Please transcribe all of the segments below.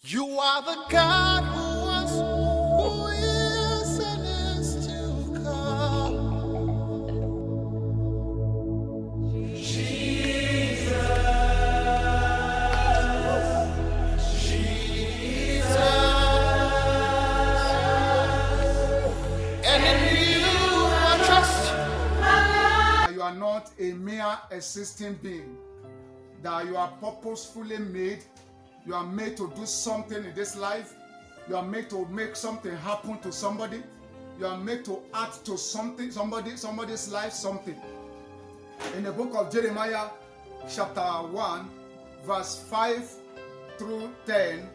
You are the God who was, who is, and is to come. Jesus, and in you I trust. You are not a mere existing being, that you are purposefully made. You are made to do something in this life. You are made to make something happen to somebody. You are made to add to something, somebody's life, something. In the book of Jeremiah, chapter 1, verse 5 through 10,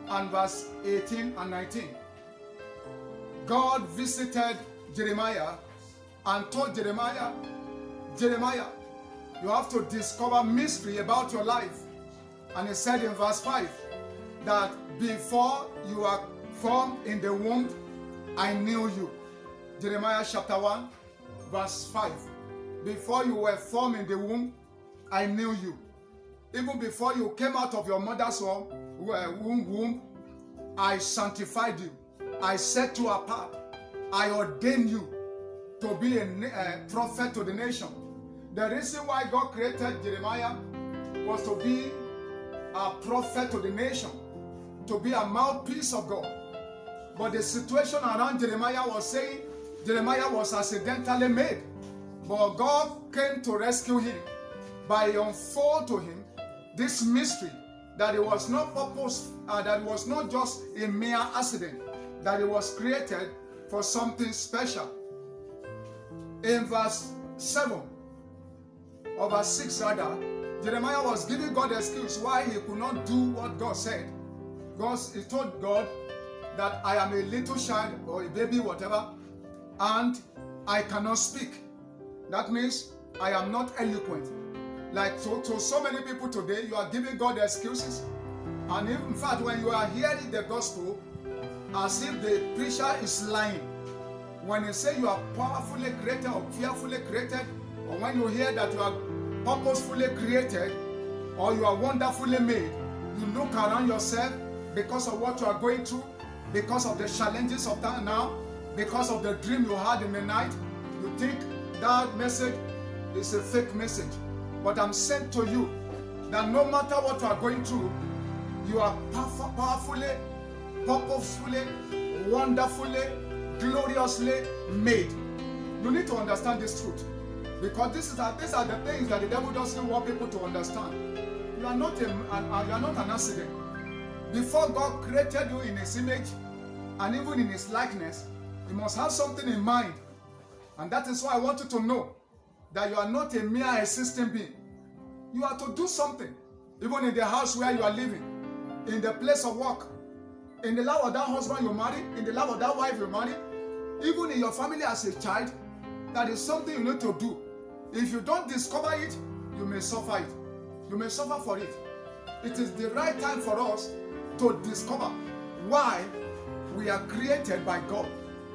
and verse 18 and 19. God visited Jeremiah and told Jeremiah, you have to discover mystery about your life. And he said in verse 5 that before you are formed in the womb, I knew you. Jeremiah chapter 1, verse 5. Before you were formed in the womb, I knew you. Even before you came out of your mother's womb, I sanctified you. I set you apart. I ordained you to be a prophet to the nation. The reason why God created Jeremiah was to be a prophet to the nation, to be a mouthpiece of God. But the situation around Jeremiah was saying Jeremiah was accidentally made. But God came to rescue him by unfold to him this mystery that it was not that it was not just a mere accident, that it was created for something special. In verse 7 or verse 6 rather, Jeremiah was giving God an excuse why he could not do what God said. He told God that I am a little child or a baby, whatever, and I cannot speak. That means I am not eloquent. Like to so many people today, you are giving God excuses. And in fact, when you are hearing the gospel, as if the preacher is lying. When you say you are powerfully created or fearfully created, or when you hear that you are purposefully created or you are wonderfully made, you look around yourself because of what you are going through, because of the challenges of that now, because of the dream you had in the night, you think that message is a fake message. But I'm saying to you that no matter what you are going through, you are powerfully, purposefully, wonderfully, gloriously made. You need to understand this truth. Because these are the things that the devil doesn't want people to understand. You are not an accident. Before God created you in his image and even in his likeness, he must have something in mind. And that is why I want you to know that you are not a mere existing being. You are to do something. Even in the house where you are living, in the place of work, in the life of that husband you marry, in the life of that wife you marry, even in your family as a child, that is something you need to do. If you don't discover it, you may suffer it. You may suffer for it. It is the right time for us to discover why we are created by God.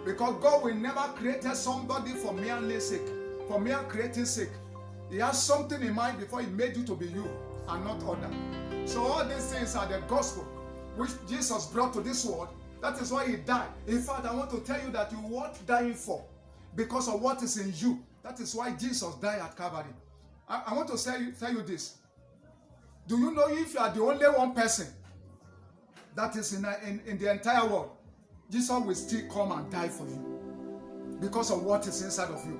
Because God will never create somebody for merely sake, for mere creating sake. He has something in mind before he made you to be you and not other. So all these things are the gospel which Jesus brought to this world. That is why he died. In fact, I want to tell you that you weren't dying for because of what is in you. That is why Jesus died at Calvary. I want to tell you this. Do you know if you are the only one person that is in the entire world, Jesus will still come and die for you because of what is inside of you.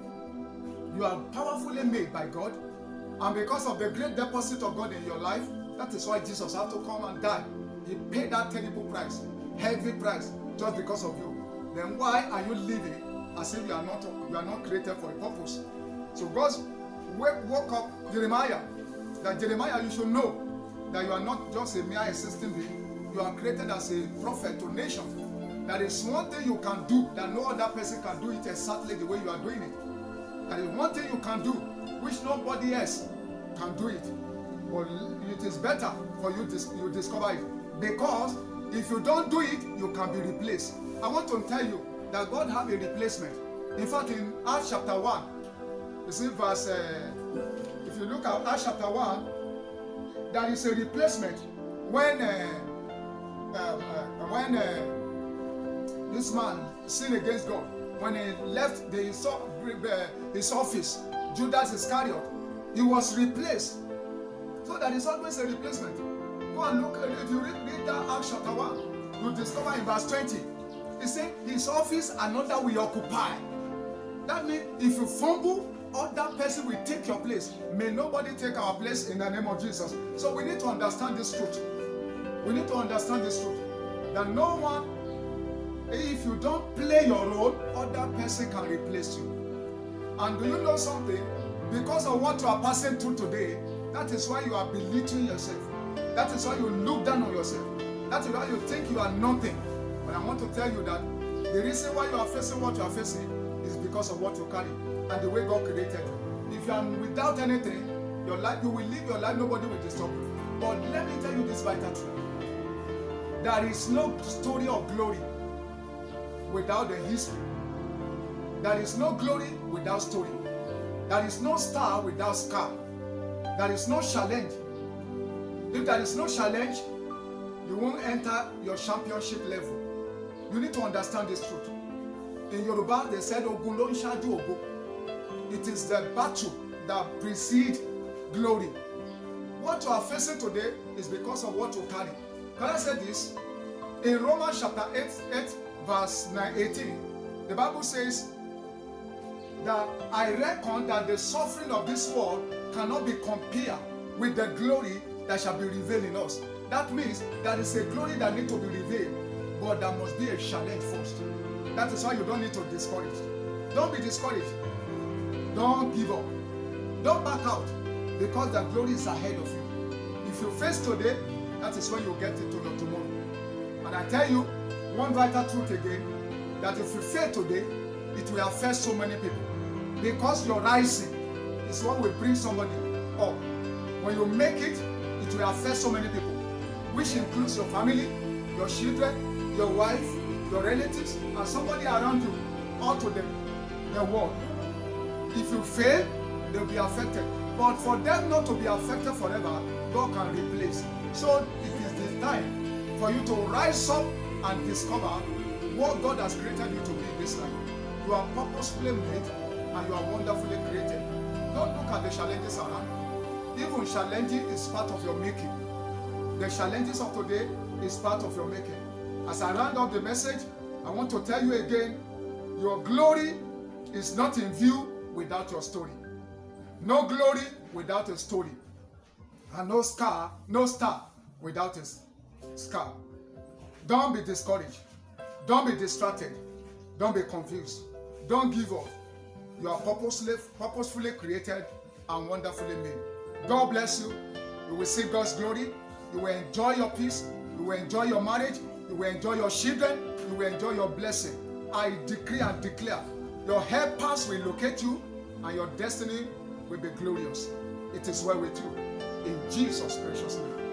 You are powerfully made by God, and because of the great deposit of God in your life, that is why Jesus had to come and die. He paid that terrible price, heavy price, just because of you. Then why are you living as if you are not created for a purpose? So God woke up Jeremiah, that Jeremiah, you should know that you are not just a mere existing being. You are created as a prophet to nations. That is one thing you can do that no other person can do it exactly the way you are doing it. That is one thing you can do which nobody else can do it. But it is better for you to discover it. Because if you don't do it, you can be replaced. I want to tell you that God have a replacement. In fact, in Acts chapter 1, you see if you look at Acts chapter 1, there is a replacement when when this man sinned against God, when he left his office, Judas Iscariot, he was replaced. So there is always a replacement. Go and look, if you read that Acts chapter 1, you discover in verse 20, he said his office another will occupy. That means if you fumble, other person will take your place. May nobody take our place in the name of Jesus. So we need to understand this truth. We need to understand this truth. That no one, if you don't play your role, other person can replace you. And do you know something? Because of what you are passing through today, that is why you are belittling yourself. That is why you look down on yourself. That is why you think you are nothing. But I want to tell you that the reason why you are facing what you are facing is because of what you carry and the way God created you. If you are without anything, your life, you will live your life, nobody will disturb you. But let me tell you this vital truth. There is no story of glory without the history. There is no glory without story. There is no star without scar. There is no challenge. If there is no challenge, you won't enter your championship level. You need to understand this truth. In Yoruba, they said, Ogun lo n ṣáájú ògo. It is the battle that precedes glory. What you are facing today is because of what you carry. Can I say this? In Romans chapter 8 verse 18, the Bible says that I reckon that the suffering of this world cannot be compared with the glory that shall be revealed in us. That means there is a glory that needs to be revealed, but there must be a challenge first. That is why you don't need to discourage. Don't be discouraged. Don't give up. Don't back out, because the glory is ahead of you. If you face today, that is when you get into your tomorrow. And I tell you one vital truth again, that if you fail today, it will affect so many people. Because your rising is what will bring somebody up. When you make it, it will affect so many people, which includes your family, your children, your wife, your relatives, and somebody around you, all to them, the world. If you fail, they'll be affected. But for them not to be affected forever, God can replace. So it is the time for you to rise up and discover what God has created you to be in this life. You are purposefully made and you are wonderfully created. Don't look at the challenges around. Even challenging is part of your making. The challenges of today is part of your making. As I round up the message, I want to tell you again, your glory is not in view without your story. No glory without a story. And no star without a scar. Don't be discouraged. Don't be distracted. Don't be confused. Don't give up. You are purposefully created and wonderfully made. God bless you. You will see God's glory. You will enjoy your peace. You will enjoy your marriage. You will enjoy your children. You will enjoy your blessing. I decree and declare, your helpers will locate you and your destiny will be glorious. It is well with you. In Jesus' precious name.